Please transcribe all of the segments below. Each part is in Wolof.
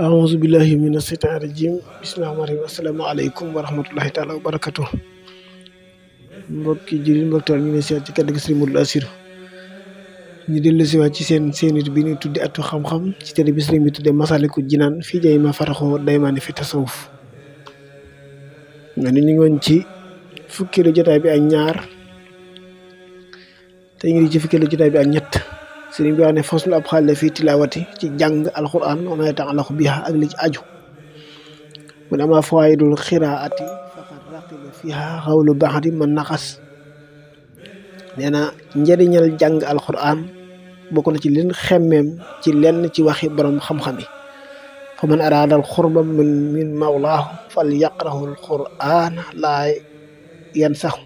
أعوذ بالله من الشيطان الرجيم بسم الله الرحمن الرحيم السلام عليكم ورحمة الله تعالى وبركاته mbokki jëriñ mbokk taal ñu ne seet ci kàddu gi Sëriñ Modou Assirou ñu dellu si waat ci seen it bi ñuy tudde atu xam-xam ci télé bi sëriñ bi tudde Masaalikul Jinaan fii jay ma fataxoo daymaani fi tasawuf nga ni ñu ngi woon ci fukkeelu jotaay bi ak ñaar te ñu ngi ci fukkeelu jotaay bi ak ñett sëriñ bi wax ne faslu ab xaal la fii tilaawati ci jàng alquran wa ma yata'allaqu biha ak li ci aju mu ne ama fawaidul xiraati faqad raqiba fiha xawlu baxdi man naqas nee na njëriñal jàng alquran bokk na ci leen xemmeem ci lenn ci waxi borom xam-xam yi fa man araadal xurba min mawlaahu fal yaqrahu alquran laa yan saxu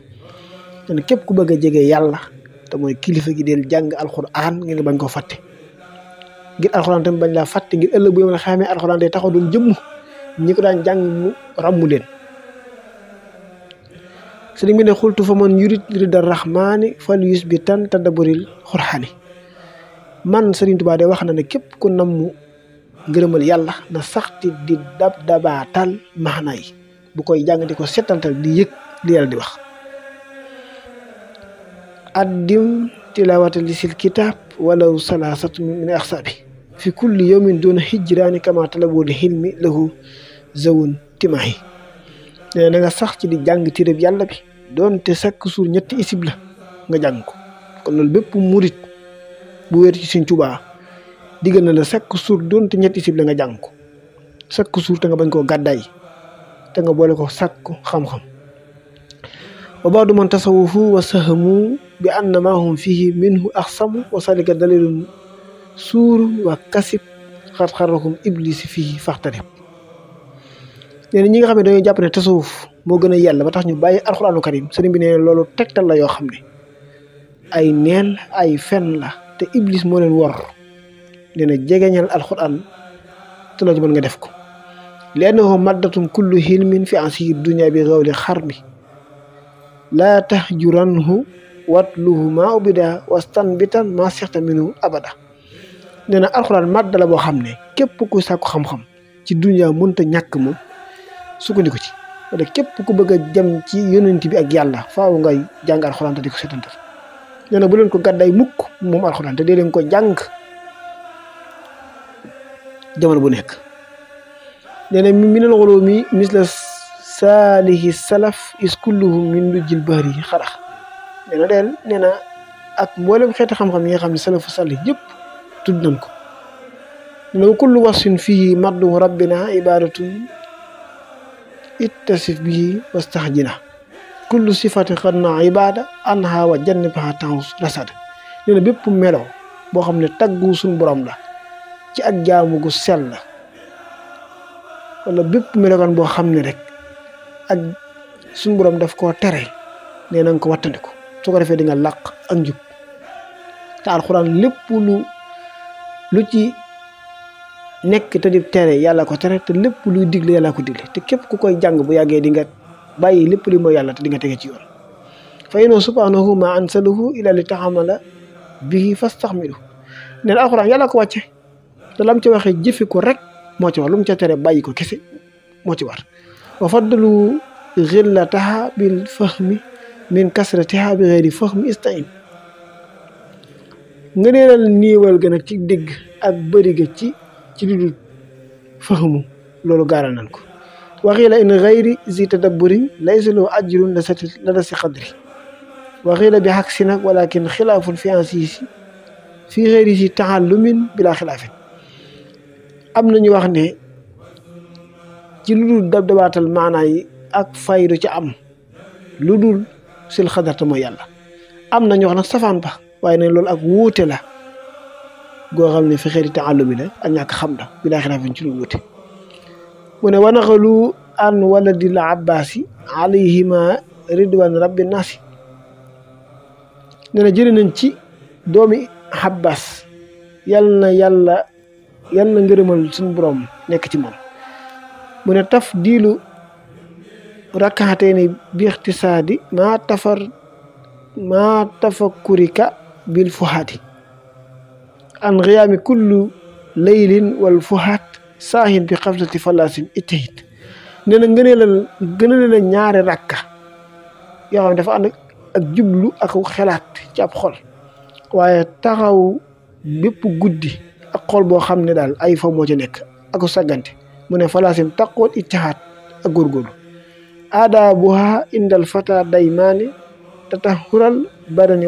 ne képp ku bëgg a jege yàlla te mooy kilifa gi del jàng alquran ngeen bañ koo fàtte ngir alquran tamit bañ laa fàtte ngir ëllëg bu yow nga xamee alquran day taxaw doon jëmm ñi ko daan jàng mu ràmmu leen sëriñ bi ne xultu fa man yurit ridar rahmaani fal yus bi tan taddaburil xurxaani man Sëriñ Tuubaa de wax na ne képp ku nammu ngërëmal yàlla na saxti di dabaatal maxna yi bu koy jàng di ko setantal di yëg li yàlla di wax addim tilawata lisil kitab walaw salasatu min axsaabi fi kulli yawmin doona hijraani kama talabul hilmi lahu zawun timahi nee na nga sax ci di jàng téereb yàlla bi doonte sakk suur ñetti isib la nga jàng ko kon loolu bépp murit bu wér ci Sëriñ Tuubaa diggal na la sakk suur doonte ñetti isib la nga jàng ko sakk suur te nga bañ koo gàddaay te nga boole ko sakku xam-xam wa baadu man tasawufu wa sahamu bi anna ma hum fihi minhu axsamu wa salika dalilun suur wa kasib xar-xarakum iblis fihi faxtarib nee na ñi nga xam ne dañoo jàpp ne tasawuf moo gën a yàlla ba tax ñu bàyyi alxuraanu karim sëriñ bi nee na loolu tegtal la yoo xam ne ay neen ay fen la te iblis moo leen wor nee na jegeñal alxuraan te loo ci mën nga def ko lennahu maddatum kullu hilmin fi ansir dunia bi gawli xarbi laa tahjuranhu watluhu maa ubida wastanbitan maa sexta minu abada nee na alxuraan madda la boo xam ne képp ku sàkku xam-xam ci dunia mënta ñàkk moom sukkandiku ci wala képp ku bëgg a jëm ci yonent bi ak yàlla faaw ngay jàng alxuraan te di ko setantal nee na bu leen ko gàdday mukk moom alxuraan te dee leen ko jàng jamono bu nekk nee na minal ulumi misla saalihi salaf is kulluhum min lujjil bahri xarax nee na ak mboolem xeeti xam-xam yi nga xam ne salafu salih yëpp tudd nañ ko nee na kullu wasfin fii maddu rabbina ibadatun ittasif bii wastaxjina kullu sifatin xadna ibada anha wa jannibaha taus rasad nee na bépp melo boo xam ne taggu suñu borom la ci ak jaamu gu sell la wala bépp melokaan boo xam ne rek ak suñu borom daf koo tere nee na nga ko wattandiku su ko defee di nga làq ak njub te alxuraan lépp lu ci nekk te di tere yàlla ko tere te lépp luy digle yàlla ko digle te képp ku koy jàng bu yàggee di nga bàyyi lépp li mooy yàlla te di nga tege ci yoon fa innahu subhanahu ma ansalahu ila li taxamala bihi fastaxmilu nee na alxuraan yàlla ko wàcce te lam ci waxee jëfe ko rek moo ci war lu mu ca tere bàyyi ko kese moo ci war wa faddalu xillataha bil fahmi min kasratiha bi xeeri fahmi istain nga neenal niiwal ga nag ci dégg ak bëri ga ci lu dul fahmu loolu gaaral nañ ko waxii la in xayri zi tadabburi laysa lahu ajrun la da si xadri waxii la bi xaq si nag walakin xilaafun fi ansiisi fii xëyri si taxallumin bilaa xilaafin am nañu wax ne ci lu dul dabaatal maanaa yi ak faydu ci am lu dul sil xadarta mooy yàlla am nañu wax nag safaan ba waaye ne loolu ak wuute la goo xam ne fi xeeti taallumi la ak ñàkk xam la bi laa xilaafin ci lu wute mu ne wanaxalu an waladil abbaasi alayhima ridwan rabbi naasi nee na jëri nañ ci doomi Abbas yal na ngërëmal suñu borom nekk ci moom mu ne taf diilu rakkaatee bi ixtisaadi maa tafakkurika bil fuhaati an xiyaami kullu laylin wal fuhaat saahin bi xaflati falaasim ittahid nee na gënale la ñaari rakka yoo xam ne dafa ànd ak jublu ak xelaat ci ab xol waaye taxaw bépp guddi ak xol boo xam ne daal ay fa moo ci nekk ak saggante mu ne falaasim taqool ittihaad ak góorgóorlu aadaabuha indal fata daymaani tatahural badani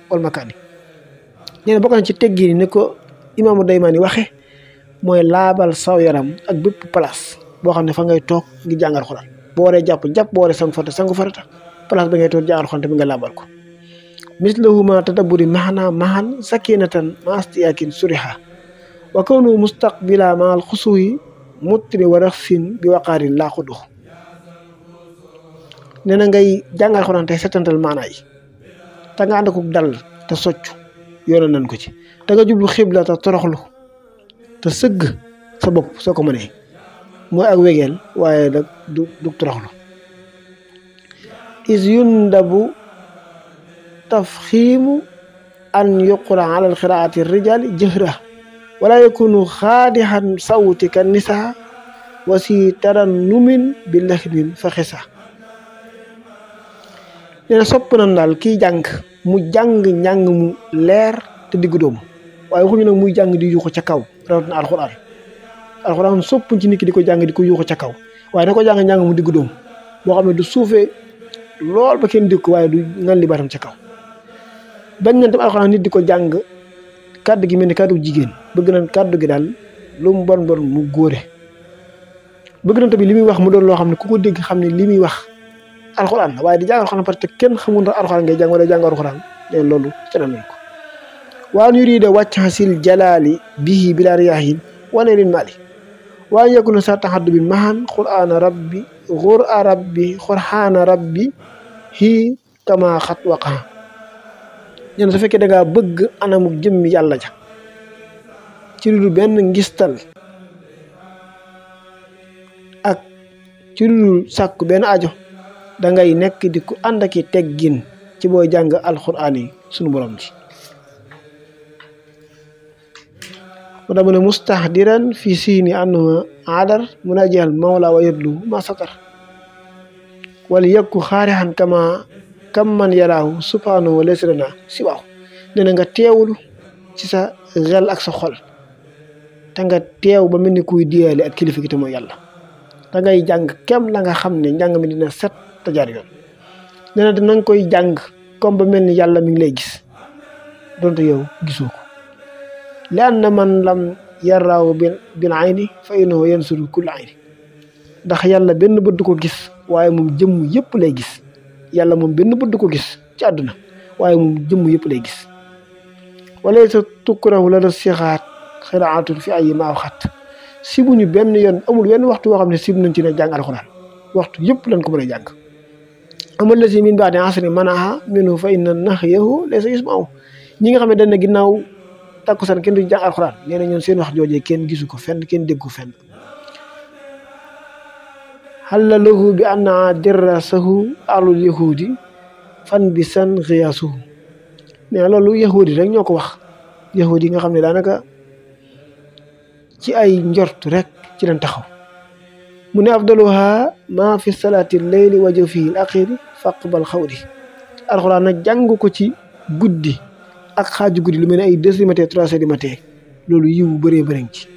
wal makaani nee na bokk na ci teggini ni ko imaamu daymaani waxe mooy laabal saw yaram ak bépp place boo xam ne fa ngay toog ngi jàngal Alxuraan boo waree jàpp boo waree sangu farata place ba ngay toog jàngal Alxuraan tamit nga laabal ko mislahuma tadabburi mahan sakinatan ma astiyaakin suriha wa kawnu mustaqbila maal xusuyi mutri wa raxsin bi waqaarin laa xudux nee na ngay jàngal Alxuraan tey setantal maanaa yi te nga ànd ak dal te soccu yoona nan ko ci te nga jublu xibla te toroxlu te sëgg sa bopp soo ko mënee mooy ak wegeel waaye nag du toroxlu is yundabu tafxiimu an yuqra ala alqiraati rijali jëhra wala yakunu xaadixan sawti ka nisa wasi tarannumin bi laxnin fa xisa nee na sopp nan daal kiy jàng mu njàng mu leer te diggu doomu waaye waxuñu nag muy jàng di yuuxu ca kaw rawatina alxuraan soppuñ ci nit ki di ko jàng di ko yuuxu ca kaw waaye na ko jàng mu diggu doomu boo xam ne du suufee lool ba kenn dégg ko waaye du ngan li baatam ca kaw bañ nañ tam alxuraan nit di ko jàng kàddu gi mel ni kàddu jigéen bëgg nañ kàddu gi daal lu mu bon mu góore bëgg nañ tamit li muy wax mu doon loo xam ne ku ko dégg xam ne li muy wax alxuraan la waaye di jàng alxuraan parce que kenn xamul ndax alxuraan ngay jàng wala jàng alxuraan leen loolu tere nañ ko waan yurida wàccasil jalaali bihi bila riyaahin wane lin maali waan yakuna sa taxaddu bi mahan qur'aana rabbi hi kama xat waqaa ñen su fekkee da ngaa bëgg anamu jëmmi yàlla ja ci lu benn ngistal ak ci lu sàkku benn ajo da ngay nekk di ko ànd ak i teggin ci booy jàng alxuraan yi sunu borom ji mu da mu ne mustahdiran fi siini annahu adar munajjal mawla wa yadlu ma satar wala yëkku xaarixan kam man yaraahu subhanahu wa lesrana si waaw nee na nga teewlu ci sa xel ak sa xol te nga teew ba mel ni kuy diyaale ak kilifa gi te mooy yàlla da ngay jàng kem la nga xam ne njàng mi dina set te jaar yoon nee na dinañ koy jàng comme ba mel ni yàlla mi ngi lay gis donte yow gisoo ko li anna man lam yaraahu bil ayni fa innahu yansuru kull ayni ndax yàlla benn bët du ko gis waaye moom jëmm yëpp lay gis yàlla moom benn bët du ko gis ci àdduna waaye moom jëmm yëpp lay gis wala sa tukkurahu la da sixaat xiraatun fi ay maaw xat sibuñu benn yoon amul wenn waxtu boo xam ne sib nañ ci ne jàng alxuraan waxtu yëpp lañ ko mën a jàng amal la si min baadi asri manaha minu fa inna nahyahu laysa yusma'u ñi nga xam ne dañ ne ginnaaw takkusaan kenn du jàng alxuraan nee na ñoon seen wax joojee kenn gisu ko fenn kenn dégg ko fenn xalla lahu bi anna dirasahu alul yahudi fan bi san xiyasuhu mais loolu yahudi rek ñoo ko wax yahudi nga xam ne daanaka ci ay njort rek ci lañ taxaw mu ne afdaluha ma fi salaati leyli wa jawfihi al axiri faqbal xawdi alxuraan nag jàng ko ci guddi ak xaaju guddi lu mel ne ay 2 heures du matin 3 heures du matin loolu yiwu bëree bëriñ ci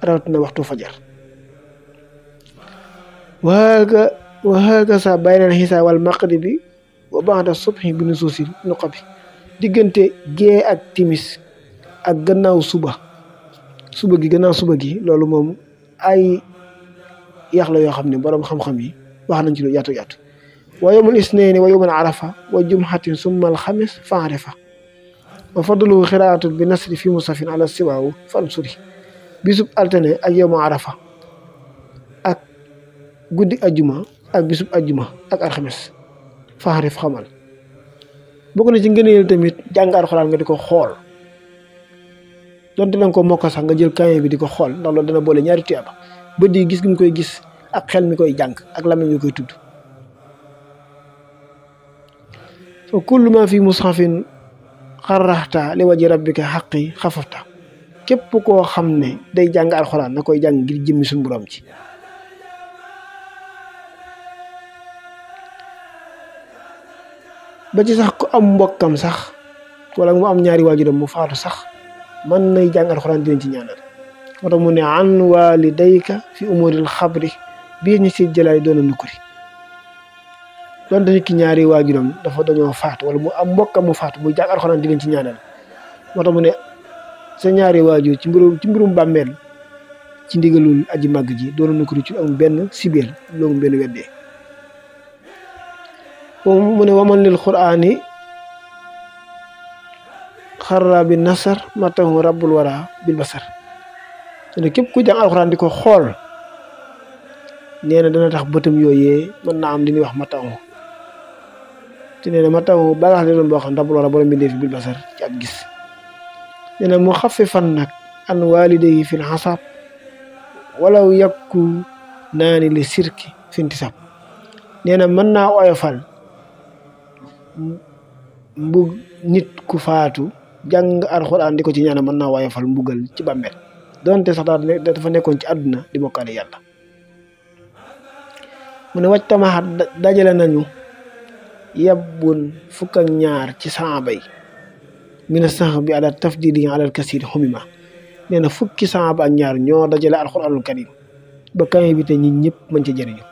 rawatina waxtu fajar wa hakaza bayna al-hisaa wal maghribi wa ba'da subhi bi nusuusil nuqabi diggante gee ak timis ak gannaaw suba gannaaw suba gi loolu moom ay yax la yoo xam ne borom xam-xam yi wax nañ ci lu yaatu wa yawmul isnayni wa yawmul arafa wa jumhatin summa al-xamis fa arafa wa fadluhu xiraatu bi nasri fi musafin ala siwaawu fan suri bisub altine ak yow ma arafa ak guddi ajjuma ak bisub ajjuma ak alxames faxarif xamal bokk na ci ngëneel tamit jàng alxuraan nga di ko xool donte danga ko mokk sax nga jël kaye bi di ko xool ndax loolu dana boole ñaari tuyaaba bët yi gis gi mu koy gis ak xel mi koy jàng ak làmmiñ mi koy tudd fa kullu ma fi mushafin xarraxta li waji rabbika xaqi xafafta képp koo xam ne day jàng alxuraan na koy jàng ngir jëmmi suñu borom ci ba ci sax ku am mbokkam sax wala mu am ñaari waajuram mu faatu sax man nay jàng alxuraan dinañ ci ñaanal moo tax mu ne an walidayka fi umuril xabri bii ñi si jëlaay doon a nukkuri doon nit ki ñaari waajuram dafa dañoo faatu wala mu am mbokkam mu faatu muy jàng alxuraan dinañ ci ñaanal moo tax mu ne sa ñaari waajur ci mbirum bàmmeel ci ndigalul aji màgg ji doon a nukkuri ci am benn sibeel loolu benn weddee mu ne waman lil qur'ani xarra bi nasar matahu rabbul wara bil basar ne képp ku jàng alxuraan di ko xool nee na dana tax bëtam yooyee mën naa am li ñuy wax matahu te nee na matahu bagax la doon boo xam rabbul wara borom bi fi bil basar ci ab gis nee na mu xafe fan nag an walidayhi fil xasab walaw yakku naani li sirki fintisab nee na mën naa oyofal mbug nit ku faatu jàng alxuraan di ko ci ñaanal mën naa woyofal mbugal ci bàmmeel donte sax dafa nekkoon ci àdduna di bokkaale yàlla mu ne wàcc tamaxat dajale nañu yabbun fukk ak ñaar ci saaba yi mina sax bi ala tafdili alal kasir xumima nee na fukki saaba ak ñaar ñoo dajale alxuraanul karim ba kañ bi te ñi ñëpp mën ci jëriñu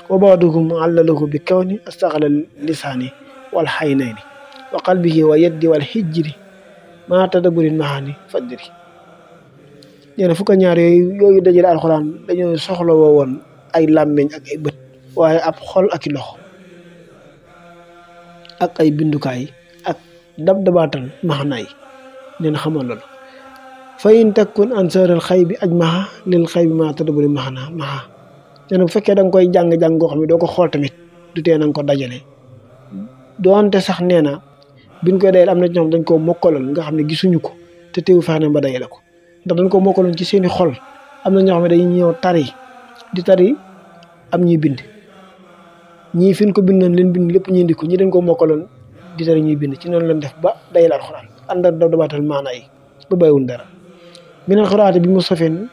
wa baaduhum allalahu bi kawni astaxala lisaani wal xaynayni wa qalbihi wa yeddi wal xijri maa tadabburin maxaani faddiri nee na fukk ak ñaar yooyu dajale alxuraan dañoo soxla woo woon ay làmmeñ ak ay bët waaye ab xol ak i loxo ak ay bindukaay ak dab-dabaatal maxanaay nee na xamal loolu fa in takkun ansaaral xay bi aj maxa lil xay bi maa tadabburin maxana maxa nee na bu fekkee da nga koy jàng-jàng goo xam ne doo ko xool tamit du tee na nga ko dajale doonte sax nee na biñ koy dayal am na ñoom dañ koo mokkaloon nga xam ne gisuñu ko te teewu fexe ne ba dayale ko ndax dañ ko mokkaloon ci seeni xol am na ñoo xam ne dañuy ñëw tari di tari am ñuy bind ñii fi ñu ko bindoon leen bind lépp ñuy indi ko ñi dañ ko mokkaloon di tari ñuy bind ci noonu lañ def ba dayal alxuraan ànd ak dabaatal maana yi ba bàyyiwul dara minal xuraati bi mu sofeen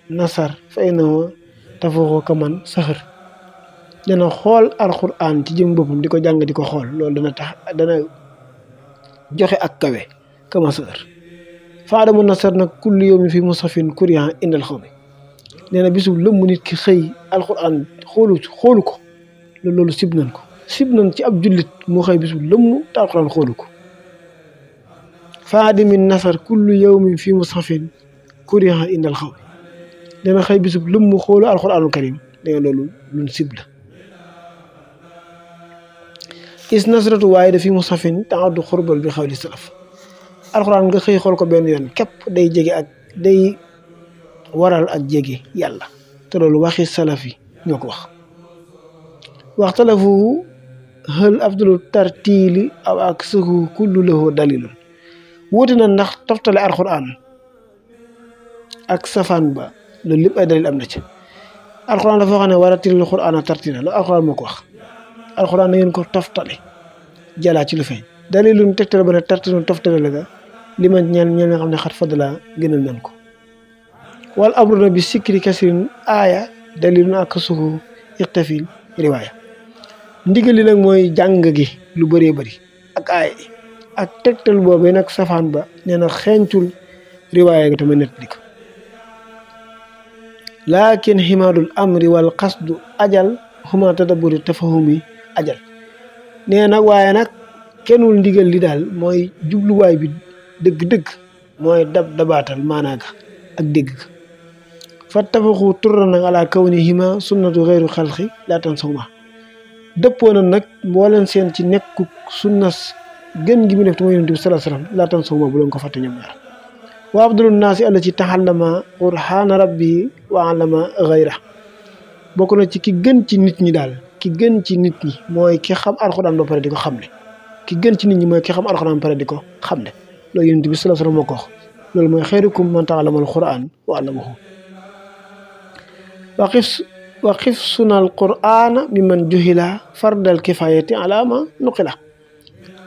nasar fa innahu tafuuxu kaman saxër dana xool alxuraan ci jëm boppam di ko jàng di ko xool loolu dana joxe ak kawe kama saxër faadamu nasar nag kulli yawmin fi musafin kuriyan indal xaw mi nee na bisu lëmm nit ki xëy alxuraan xoolu ko loolu sib nañ ko sib nañ ci ab jullit mu xëy bisu lëmm te alxuraan xoolu ko faadimi nasar kulli yawmin fi musafin kuriyan indal xaw mi nee na xëy bisu lëmm xoolu alxuraanul karim nee na loolu luñ sib la is nasratu waaye da fi musafin taaddu xurbal bi xawli salaf alxuraan nga xëy xool ko benn yoon képp day waral ak jege yàlla te loolu waxi salaf yi ñoo ko wax waxtalafu hal afdalu tartiili aw ak suhu kullu lahu dalilun wuute na ndax toftale alxuraan ak safaan ba loolu lépp ay dalil am na ci alxuraan dafa wax ne war a tilil xuraan a tartila loolu alxuraan moo ko wax alxuraan na ngeen ko toftale jalaa ci lu feeñ dalilun tegtale ba ne tartilun toftale la ga li ma ñaan nga xam ne xat fadala gënal nañ ko wal amru na bi sikri kasirin aaya dalilun ak suhu iqtafil riwaaya ndigal li nag mooy jàng gi lu bëree bëri ak aaya ak tegtal boobee nag safaan ba nee na xeeñtul riwaaya gi tamit net li ko laakin ximaadul amri wal qasdu ajal xuma tadabburi tafahumi ajal nee nag waaye nag kennul ndigal li daal mooy jubluwaay bi dëgg-dëgg mooy dabaatal maanaaga ak dégg ga fa tafaxu turra nag ala kaw ni hima sunnatu xeyru xalqi laa tan sawma dëppoo na nag mbooleen seen ci nekku sunnas gën gi mu def te mooy yonent bi sallallahu alayhi wasallam laa tansuhuma bu leen ko fàtte ñoom ñaar wa afdalu naasi allati taxallama qur'aana rabbi wa allama ghayra bokk na ci ki gën ci nit ñi daal ki gën ci nit ñi mooy ki xam alxuraan ba pare di ko xamle ki gën ci nit ñi mooy ki xam alxuraan ba pare di ko xamle loolu yonent bi sallallahu alayhi wasallam moo ko wax loolu mooy xayrukum man ta'allama al-qur'aan wa allamahu wa xifsuna al-qur'aana mimman juhila fardal kifaayati ala ma nuqila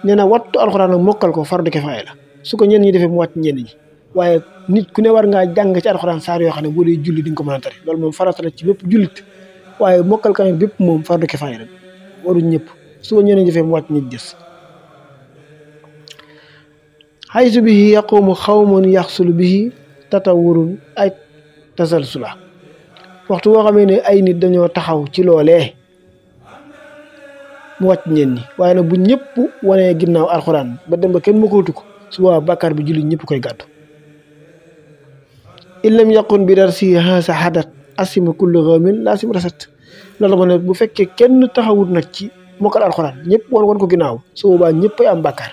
nee na wattu alxuraan ak mokkal ko fardu kifaaya la su ko ñenn ñi defee mu wàcc ñenn ñi waaye nit ku ne war ngaa jàng ci alxuraan saar yoo xam ne boo dee julli di nga ko mën a tari loolu moom farata la ci bépp jullit waaye mokkal kaamil bépp moom fardu kifaaya la waruñ ñëpp su ko ñenn ñi defee mu wàcc ñi des xaysu bihi yaqumu xawmun yaxsulu bihi tatawurun ay tasalsula waxtu boo xamee ne ay nit dañoo taxaw ci loolee mu wàcc ñenn ñi waaye nag bu ñëpp wanee ginnaaw alxuraan ba dem ba kenn mokkootu ko su boobaa bàkkaar bi jullit ñëpp koy gàddu in lam yaqun bi darsi haasa hadat asima kullu ghamin laasim rasat loolu ma ne bu fekkee kenn taxawut nag ci mokkal alxuraan ñëpp wan ko ginnaaw su boobaa ñëpp ay am bàkkaar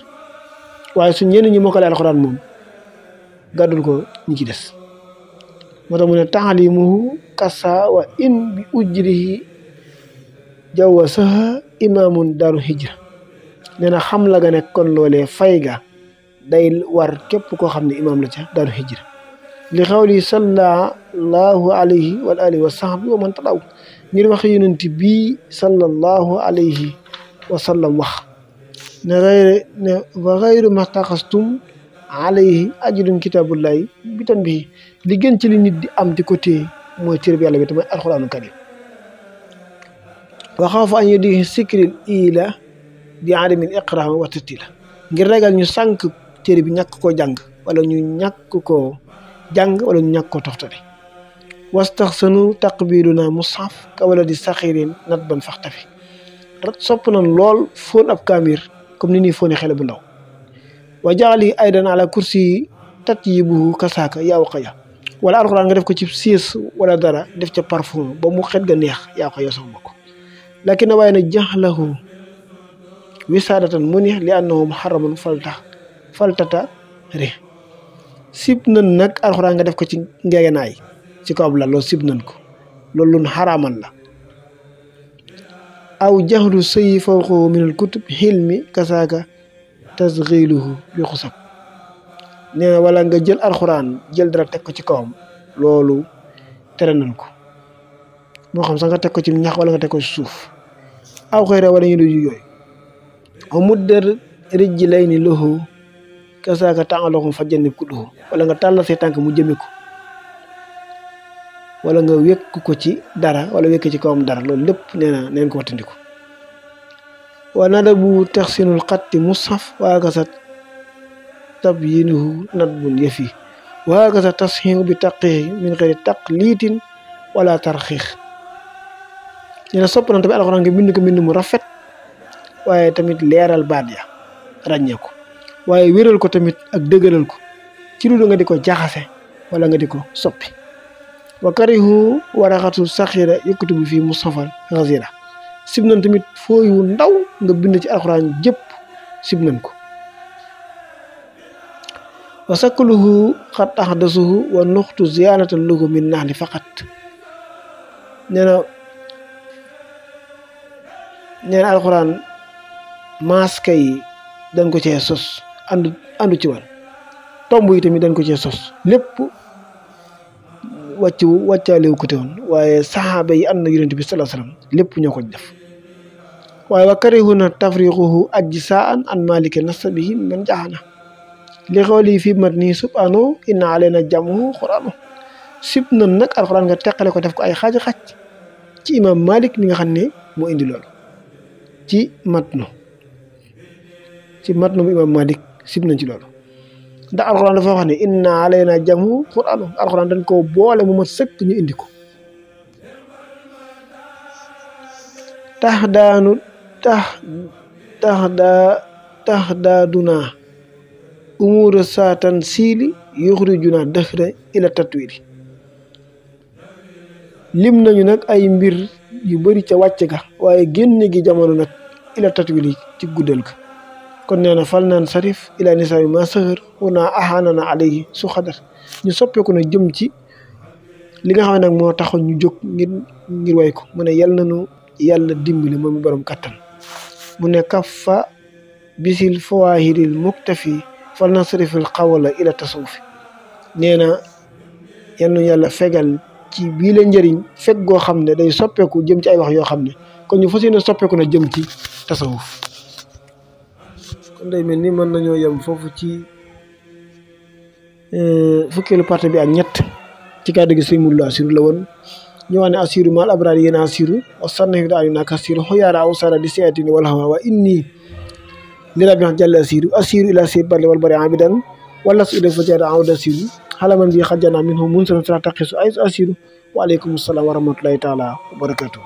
waaye su ñenn ñi mokkale alxuraan moom gàddul ko ñi ci des moo tax mu ne taxalimuhu kasa wa in bi ujrihi jawwa saha imaamun daaru hijra nee na xam la ga nekk kon loolee fay ga day war képp koo xam ne imaam la ca daaru hijra li xawli sallallahu alayhi wa alihi wa sahbi wa man talaw ngir wax yonent bi sallallahu alayhi wa sallam wax ne wa xayru maxtaqastum alayhi ajrun kitaabullahi bi tan bi li gën ci li nit di am di ko téye mooy téere bi yàlla bi te mooy alxuraanu karim wa xaafa an yudi sikril ila bi adamin iqra wa tartila ngir ragal ñu sànq téere bi ñàkk koo jàng wala ñu ñàkk koo jàng wala ñu ñàkk koo toftale wastaxsanu taqbiluna mushaf ka wala di saxirin nat ban faxtafi sopp nañ lool fóon ab kaamir comme ni ñuy fóoni xele bu ndaw wa jaxali aydan ala kursi tatyibuhu kasaaka yaaw xaya wala alxuraan nga def ko ci siis wala dara def ca parfum ba mu xet ga neex yaa ko yow sama bokk lakin waaye nag jaxlahu wisaadatan mu neex li annahu muharramun faltata re sib nan nag alxuraan nga def ko ci ngegenaay ci kaw la loolu sib nan ko loolu lu xaraaman la aw jaxlu sëyi fawqahu min al kutub xilmi kasaaka tasxiluhu bi xusab nee na wala nga jël alxuraan jël dara teg ko ci kawam loolu tere nan ko moo xam sax nga teg ko ci ñax wala nga teg ko ci suuf aw xëyra wala ñu du yooyu wa muddar rijlayni lahu kasaaka ta'alluqum fa jannib kudduhu wala nga tàllal say tànk mu jëme ko wala nga wékk ko ci dara wala wékk ci kawam dara loolu lépp nee na neen ko wattandiku wa nadabu taxsinul xatti mushaf waa kasat tabyinuhu nadbun yëfi waa kasat tasxihu bi taqiixi min xëyri taqliitin wala tarxiix nee na sopp na tamit alxuraan nga bind ko mbind mu rafet waaye tamit leeral baat ya ràññee ko waaye wéral ko tamit ak dëgëral ko ci lu nga di ko jaxase wala nga di ko soppi wa karihu waraxatu saxira yëkkatu bi fii mushafal xasira sib nañ tamit fooyu ndaw nga bind ci alxuraan jëpp sib nañ ko wa sakluhu xat axdasuhu wa nuxtu ziyaanatan lahu min naxli faqat nee na alxuraan maaska yi dañ ko cee sos andu ci wal tomb yi tamit dañ ko cee sos lépp wàccaalewu ko te woon waaye saxaaba yi ànd na yonent bi sallallahu alayhi wasallam lépp ñoo ko def waaye wa karihuna tafriquhu ajsaan an maliki nasabihi man jaxana li xawli fi matni subhanahu inna alayna jamuhu qur'anu sib nan nag alxuraan nga teqale ko def ko ay xaaj ci imam Malik mi nga xam ne moo indi loolu ci matnu bu imam Malik sib nañ ci loolu ndax alxuraan dafa wax ne inna alayna jamu qur'anu alxuraan dañ koo boole mu ma sëkk ñu indi ko tax daaduna umura saatan siili yuxrijuna dëxra ila tatwili lim nañu nag ay mbir yu bari ca wàcc ga waaye génne gi jamono nag ila tatwili ci guddal ga kon nee na fal naan sarif ila nisaabi ma sahër wana ahanana alayhi su xadar ñu soppeeku nag jëm ci li nga xam ne nag moo taxoon ñu jóg ngir way ko mu ne yal nañu yàlla dimbali moom borom kattan mu ne kaffa bisil fawaahiril muktafi fal na sarifil xawala ila tasawufi nee na yal nañu yàlla fegal ci bii la njëriñ fekk goo xam ne day soppeeku jëm ci ay wax yoo xam ne kon ñu fas yéene soppeeku na jëm ci tasawuf kon day mel ni mën nañoo yem foofu ci fukkeelu partie bi ak ñett ci kàddu gi sëñ Modou Lo Assirou la woon ñu wax ne Assirou mal abraar yéen Assirou wa sannafi daal naa Assirou xoyaara aw sara di seetini wala xawa wa inni li rabbi jàll Assirou ila si barli wal bari abidan wala su ila fa jaada awda Assirou xalaman bi xajjana min hum mun sana taqisu ay Assirou wa aleykum salaam wa rahmatullahi taala wa barakatuh